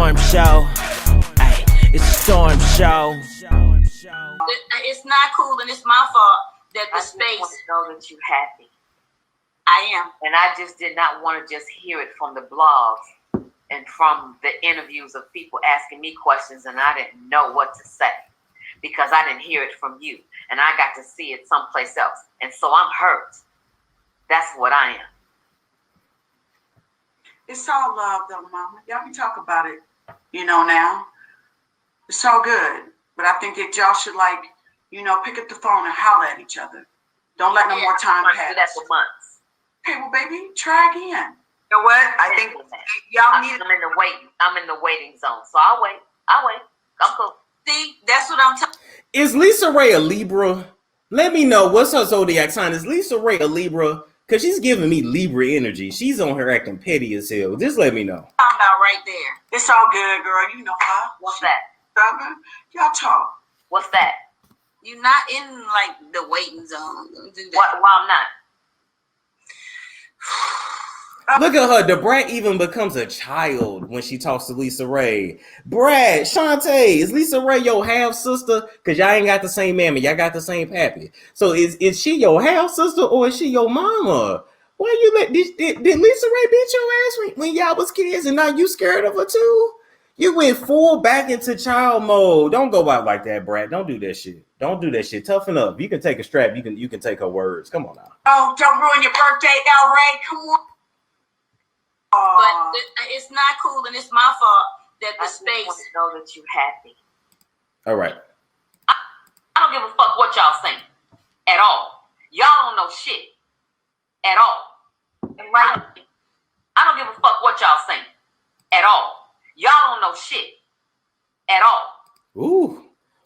storm show. Ay, it's a storm show. It's not cool, and it's my fault that the space. I just want to know that you're happy. I am. And I just did not want to just hear it from the blogs and from the interviews of people asking me questions, and I didn't know what to say because I didn't hear it from you, and I got to see it someplace else, and so I'm hurt. That's what I am. It's all love, though, Mama. Y'all can talk about it, now. It's all good. But I think that y'all should, pick up the phone and holler at each other. Don't let no more time pass. Do that for months. Okay, well, baby, try again. You know what? I think y'all need. I'm in the waiting zone, so I'll wait. I'm cool. See, that's what I'm talking. Is LisaRaye a Libra? Let me know what's her zodiac sign. Is LisaRaye a Libra? Because she's giving me Libra energy. She's on her acting petty as hell. Just let me know. Talking about right there. It's all good, girl. You know how. What's that? Y'all talk. What's that? You're not in the waiting zone. Why I'm not? Look at her. DaBrat even becomes a child when she talks to LisaRaye. Brad, Shantae, is LisaRaye your half sister? Because y'all ain't got the same mammy. Y'all got the same pappy. So is she your half sister or is she your mama? Why you did LisaRaye beat your ass when y'all was kids and now you scared of her too? You went full back into child mode. Don't go out like that, Brad. Don't do that shit. Don't do that shit. Toughen up. You can take a strap. You can take her words. Come on now. Oh, don't ruin your birthday, El Ray. Come on. But it's not cool, and it's my fault that the space. I just want to know that you're happy. All right. I don't give a fuck what y'all saying at all. Y'all don't know shit at all. Right? I don't give a fuck what y'all saying at all. Y'all don't know shit at all. Ooh.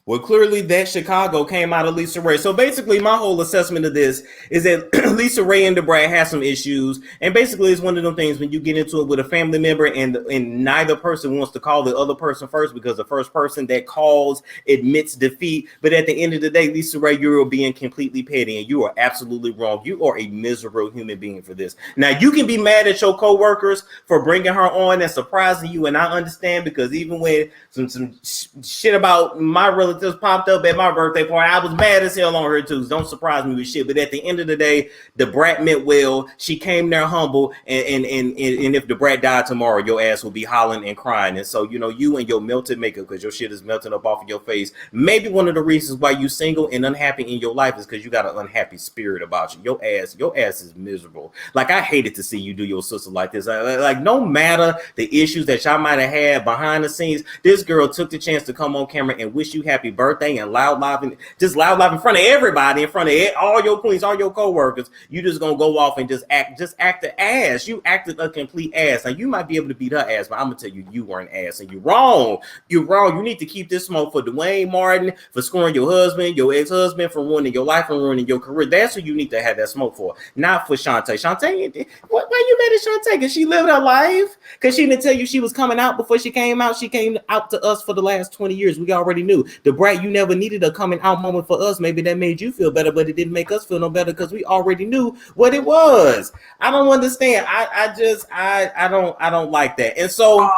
Well, clearly that Chicago came out of LisaRaye. So basically, my whole assessment of this is that LisaRaye and DaBrat have some issues. And basically, it's one of them things when you get into it with a family member and neither person wants to call the other person first because the first person that calls admits defeat. But at the end of the day, LisaRaye, you're being completely petty and you are absolutely wrong. You are a miserable human being for this. Now, you can be mad at your coworkers for bringing her on and surprising you. And I understand because even when some shit about my relatives popped up at my birthday party, I was mad as hell on her too. So don't surprise me with shit. But at the end of the day, DaBrat meant well. She came there humble, and if DaBrat died tomorrow, your ass will be hollering and crying. And so you and your melted makeup, because your shit is melting up off of your face. Maybe one of the reasons why you single and unhappy in your life is because you got an unhappy spirit about you. Your ass is miserable. Like I hated to see you do your sister like this. Like no matter the issues that y'all might have had behind the scenes, this girl took the chance to come on camera and wish you happy birthday and loud live in front of everybody, in front of all your queens, all your co-workers. You just gonna go off and just act the ass. You acted a complete ass. Now you might be able to beat her ass, but I'm gonna tell you, you were an ass and you're wrong. You're wrong. You need to keep this smoke for Dwayne Martin, for scoring your husband, your ex-husband, for ruining your life and ruining your career. That's who you need to have that smoke for, not for Shantae. Shantae, why you mad at Shantae? Because she lived her life? Because she didn't tell you she was coming out before she came out? She came out to us for the last 20 years. We already knew. DaBrat, you never needed a coming out moment for us. Maybe that made you feel better, but it didn't make us feel no better because we already knew what it was. I don't understand. I don't like that. And so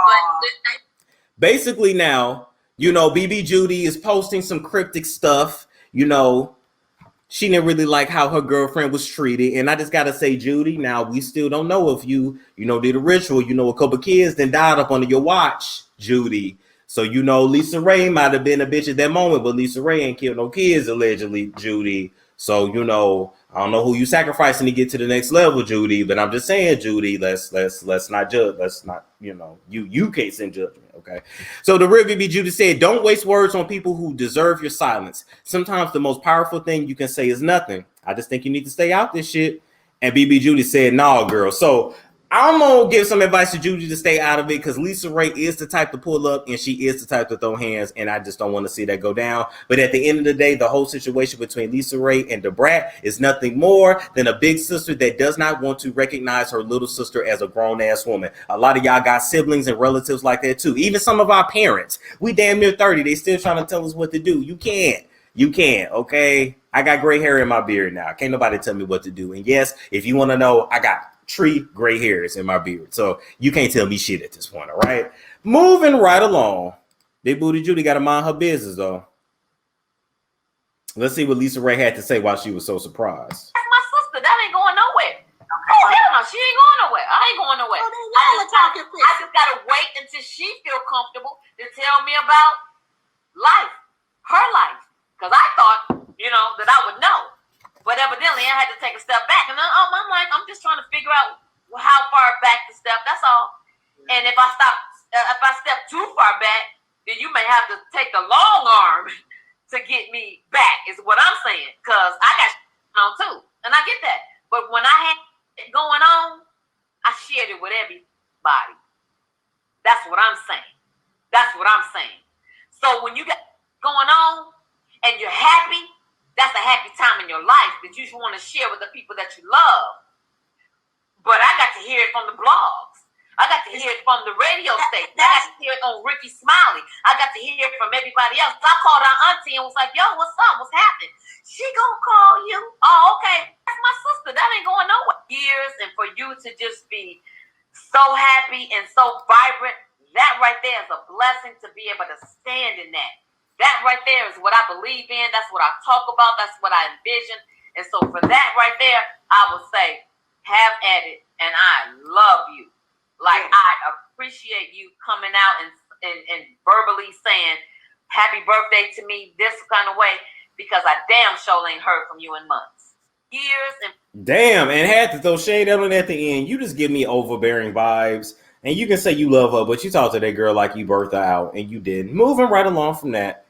basically now, BB Judy is posting some cryptic stuff. She didn't really like how her girlfriend was treated. And I just got to say, Judy, now we still don't know if you did a ritual. A couple kids then died up under your watch, Judy. So, LisaRaye might have been a bitch at that moment, but LisaRaye ain't killed no kids, allegedly, Judy. So, I don't know who you sacrificing to get to the next level, Judy, but I'm just saying, Judy, let's not judge. Let's not, you can't send judgment, okay? So the real BB Judy said, don't waste words on people who deserve your silence. Sometimes the most powerful thing you can say is nothing. I just think you need to stay out this shit. And BB Judy said, nah, girl. So I'm going to give some advice to Judy to stay out of it because LisaRaye is the type to pull up and she is the type to throw hands, and I just don't want to see that go down. But at the end of the day, the whole situation between LisaRaye and DaBrat is nothing more than a big sister that does not want to recognize her little sister as a grown-ass woman. A lot of y'all got siblings and relatives like that too. Even some of our parents. We damn near 30. They still trying to tell us what to do. You can't, okay? I got gray hair in my beard now. Can't nobody tell me what to do. And yes, if you want to know, I got tree gray hairs in my beard. So you can't tell me shit at this point, all right? Moving right along. Big Booty Judy got to mind her business, though. Let's see what LisaRaye had to say while she was so surprised. That's my sister. That ain't going nowhere. Oh, hell no. She ain't going nowhere. I ain't going nowhere. I just got to wait until she feel comfortable to tell me about life. Her life. Because I thought, that I would know. But evidently, I had to take a step back. And I'm like, I'm just trying to figure out how far back to step. That's all. And if I step too far back, then you may have to take the long arm to get me back, is what I'm saying. Because I got on too. And I get that. But when I had it going on, I shared it with everybody. That's what I'm saying. That's what I'm saying. So when you got going on and you're happy, that's a happy time in your life that you want to share with the people that you love. But I got to hear it from the blogs. I got to hear it from the radio station. I got to hear it on Ricky Smiley. I got to hear it from everybody else. I called our auntie and was like, yo, what's up? What's happening? She gonna call you. Oh, okay. That's my sister. That ain't going nowhere. Years, and for you to just be so happy and so vibrant, that right there is a blessing to be able to stand in that. That right there is what I believe in. That's what I talk about. That's what I envision. And so for that right there, I would say, have at it. And I love you. Like, I appreciate you coming out and verbally saying happy birthday to me this kind of way, because I damn sure ain't heard from you in months. Years and damn, and had to throw shade at at the end. You just give me overbearing vibes. And you can say you love her, but you talk to that girl like you birthed her out, and you didn't. Moving right along from that.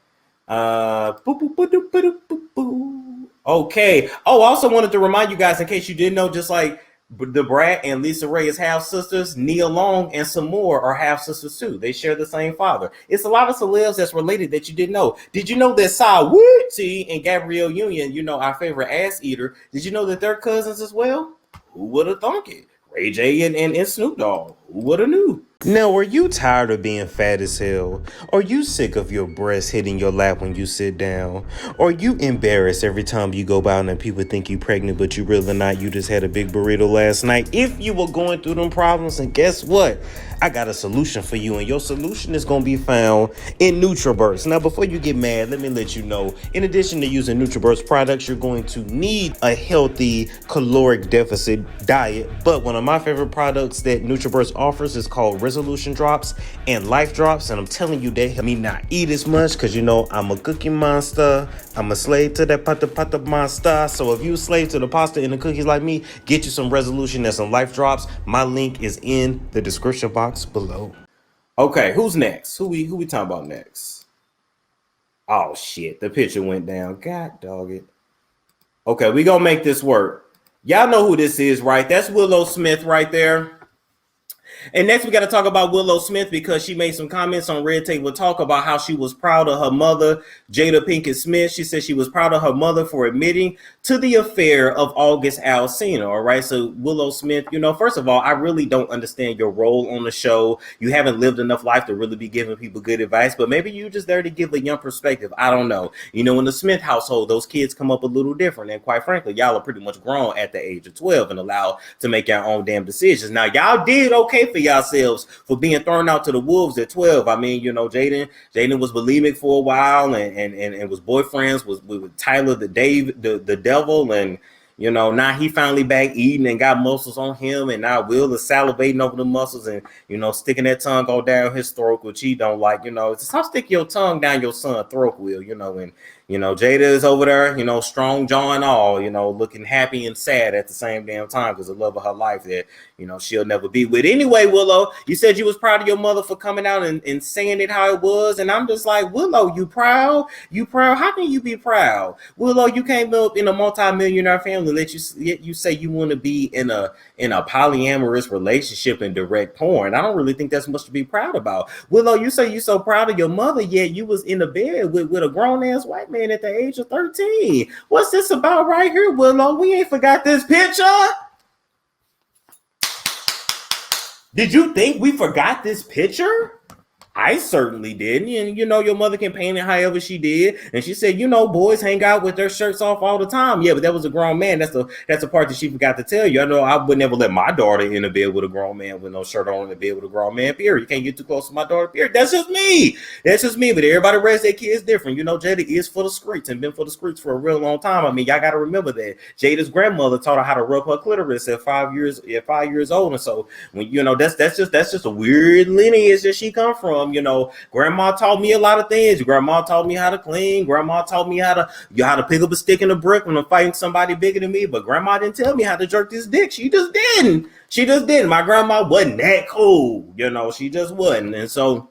Okay. Oh, I also wanted to remind you guys, in case you didn't know, just like DaBrat and LisaRaye is half sisters, Nia Long and some more are half sisters too. They share the same father. It's a lot of celebs that's related that you didn't know. Did you know that Sawooty and Gabrielle Union, our favorite ass eater, did you know that they're cousins as well? Who would have thunk it? Ray J and Snoop Dogg. Who would have knew? Now, are you tired of being fat as hell? Are you sick of your breasts hitting your lap when you sit down? Are you embarrassed every time you go out and people think you pregnant, but you really not? You just had a big burrito last night. If you were going through them problems, and guess what? I got a solution for you, and your solution is going to be found in NUTRABURST. Now, before you get mad, let me let you know, in addition to using NUTRABURST products, you're going to need a healthy caloric deficit diet. But one of my favorite products that NUTRABURST offers is called Resolution Drops and Life Drops. And I'm telling you, they help me not eat as much because, I'm a cookie monster. I'm a slave to that pata monster. So if you a slave to the pasta and the cookies like me, get you some Resolution and some Life Drops. My link is in the description box below. Okay, who's next? Who we talking about next? Oh shit, the picture went down. God dog it. Okay, we gonna make this work. Y'all know who this is, right? That's Willow Smith right there. And next we got to talk about Willow Smith because she made some comments on Red Table Talk about how she was proud of her mother, Jada Pinkett Smith. She said she was proud of her mother for admitting to the affair of August Alsina. All right. So Willow Smith, first of all, I really don't understand your role on the show. You haven't lived enough life to really be giving people good advice, but maybe you're just there to give a young perspective. I don't know. In the Smith household, those kids come up a little different. And quite frankly, y'all are pretty much grown at the age of 12 and allowed to make your own damn decisions. Now, y'all did okay for yourselves for being thrown out to the wolves at 12. I mean, Jaden was bulimic for a while and was boyfriends with Tyler the devil, and now he finally back eating and got muscles on him, and now Will is salivating over the muscles and sticking that tongue all down his throat, which he don't like. Stop sticking your tongue down your son's throat, Will. And Jada is over there, strong jaw and all, looking happy and sad at the same damn time because the love of her life that, she'll never be with. Anyway, Willow, you said you was proud of your mother for coming out and saying it how it was. And I'm just like, Willow, you proud? You proud? How can you be proud? Willow, you came up in a multi-millionaire family that you say you want to be in a polyamorous relationship and direct porn. I don't really think that's much to be proud about. Willow, you say you so proud of your mother, yet you was in a bed with a grown-ass white man at the age of 13. What's this about right here, Willow? We ain't forgot this picture. Did you think we forgot this picture? I certainly didn't. And your mother can paint it however she did. And she said, boys hang out with their shirts off all the time. Yeah, but that was a grown man. That's the part that she forgot to tell you. I know I would never let my daughter in a bed with a grown man with no shirt on in the bed with a grown man, period. You can't get too close to my daughter, period. That's just me. But everybody raised their kids different. Jada is for the streets and been for the streets for a real long time. I mean, y'all got to remember that. Jada's grandmother taught her how to rub her clitoris at 5 years old. And so when that's just a weird lineage that she come from. Grandma taught me a lot of things. Grandma taught me how to clean. Grandma taught me how to pick up a stick and a brick when I'm fighting somebody bigger than me. But grandma didn't tell me how to jerk this dick. She just didn't. My grandma wasn't that cool. She just wasn't. And so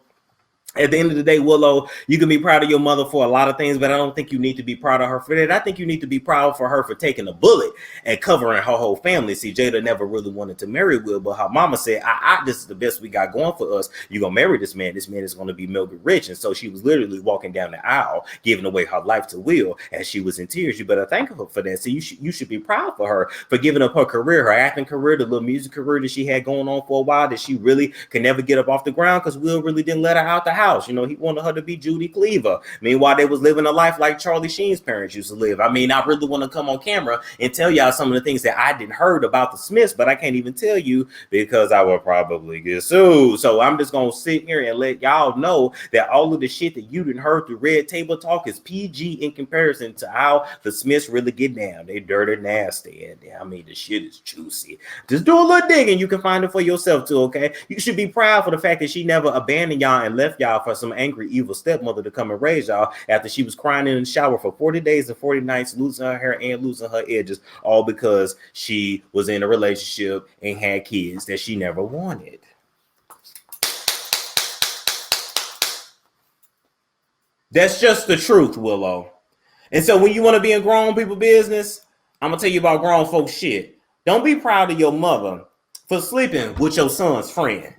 at the end of the day, Willow, you can be proud of your mother for a lot of things, but I don't think you need to be proud of her for that. I think you need to be proud for her for taking a bullet and covering her whole family. See, Jada never really wanted to marry Will, but her mama said, this is the best we got going for us. You're going to marry this man. This man is going to be milk rich. And so she was literally walking down the aisle, giving away her life to Will as she was in tears. You better thank her for that. So you should be proud for her for giving up her career, her acting career, the little music career that she had going on for a while that she really could never get up off the ground because Will really didn't let her out the house. He wanted her to be Judy Cleaver. Meanwhile, they was living a life like Charlie Sheen's parents used to live. I mean, I really want to come on camera and tell y'all some of the things that I didn't heard about the Smiths, but I can't even tell you because I would probably get sued. So I'm just going to sit here and let y'all know that all of the shit that you didn't heard through Red Table Talk is PG in comparison to how the Smiths really get down. They dirty, nasty. And I mean, the shit is juicy. Just do a little digging. You can find it for yourself too, okay? You should be proud for the fact that she never abandoned y'all and left y'all for some angry, evil stepmother to come and raise y'all after she was crying in the shower for 40 days and 40 nights, losing her hair and losing her edges, all because she was in a relationship and had kids that she never wanted. That's just the truth, Willow. And so when you want to be in grown people business, I'm going to tell you about grown folks shit. Don't be proud of your mother for sleeping with your son's friend.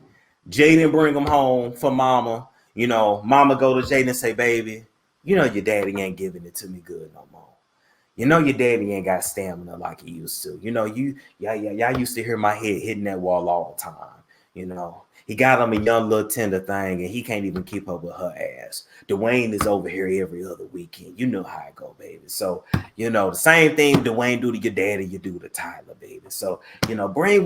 Jaden bring him home for mama. Mama go to Jada and say, baby, your daddy ain't giving it to me good no more. Your daddy ain't got stamina like he used to. Y'all used to hear my head hitting that wall all the time. He got him a young little tender thing and he can't even keep up with her ass. Dwayne is over here every other weekend. You know how I go, baby. So, the same thing Dwayne do to your daddy, you do to Tyler, baby. So, bring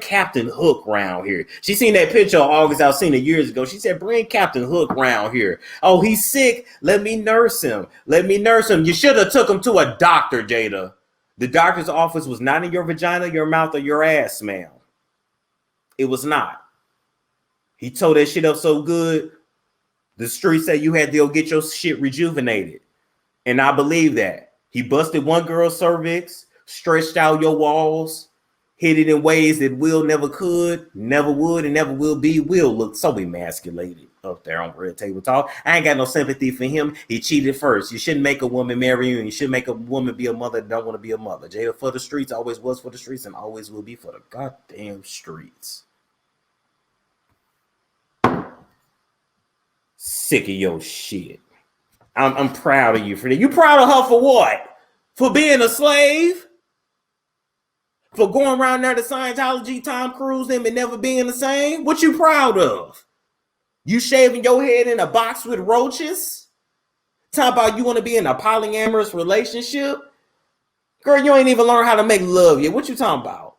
Captain Hook round here. She seen that picture of August Alsina years ago. She said, bring Captain Hook round here. Oh, he's sick. Let me nurse him. You should have took him to a doctor, Jada. The doctor's office was not in your vagina, your mouth, or your ass, ma'am. It was not. He tore that shit up so good. The streets said you had to go get your shit rejuvenated. And I believe that. He busted one girl's cervix, stretched out your walls, hit it in ways that Will never could, never would, and never will be. Will looked so emasculated up there on Red Table Talk. I ain't got no sympathy for him. He cheated first. You shouldn't make a woman marry you, and you shouldn't make a woman be a mother that don't want to be a mother. Jada for the streets, always was for the streets, and always will be for the goddamn streets. Sick of your shit. I'm proud of you for that. You proud of her for what? For being a slave? For going around there to Scientology, Tom Cruise, them and never being the same? What you proud of? You shaving your head in a box with roaches? Talking about you want to be in a polyamorous relationship? Girl, you ain't even learned how to make love yet. What you talking about?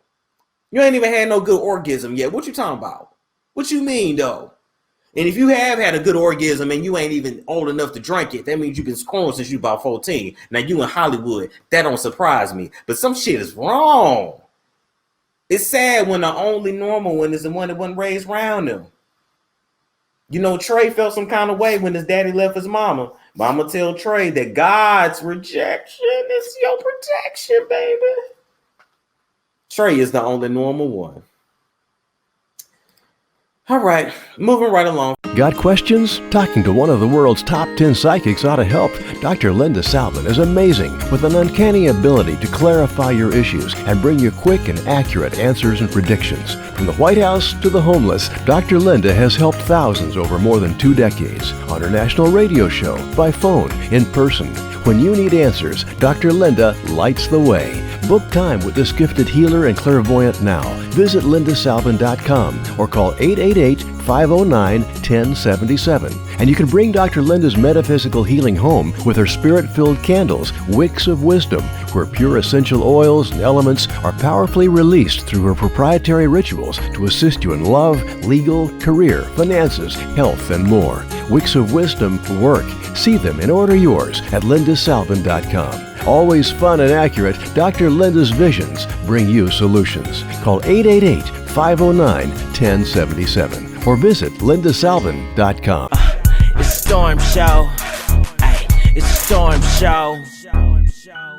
You ain't even had no good orgasm yet. What you talking about? What you mean, though? And if you have had a good orgasm and you ain't even old enough to drink it, that means you've been screwing since you about 14. Now you in Hollywood. That don't surprise me. But some shit is wrong. It's sad when the only normal one is the one that wasn't raised around them. Trey felt some kind of way when his daddy left his mama. But I'm going to tell Trey that God's rejection is your protection, baby. Trey is the only normal one. All right, moving right along. Got questions? Talking to one of the world's top 10 psychics ought to help. Dr. Linda Salvin is amazing with an uncanny ability to clarify your issues and bring you quick and accurate answers and predictions. From the White House to the homeless, Dr. Linda has helped thousands over more than 2 decades on her national radio show, by phone, in person. When you need answers, Dr. Linda lights the way. Book time with this gifted healer and clairvoyant now. Visit lindasalvin.com or call 888-509-1077. And you can bring Dr. Linda's metaphysical healing home with her spirit-filled candles, Wicks of Wisdom, where pure essential oils and elements are powerfully released through her proprietary rituals to assist you in love, legal, career, finances, health, and more. Wicks of Wisdom work. See them and order yours at lindasalvin.com. Always fun and accurate, Dr. Linda's visions bring you solutions. Call 888-509-1077 or visit lindasalvin.com. It's a storm show. Ay, it's a storm show.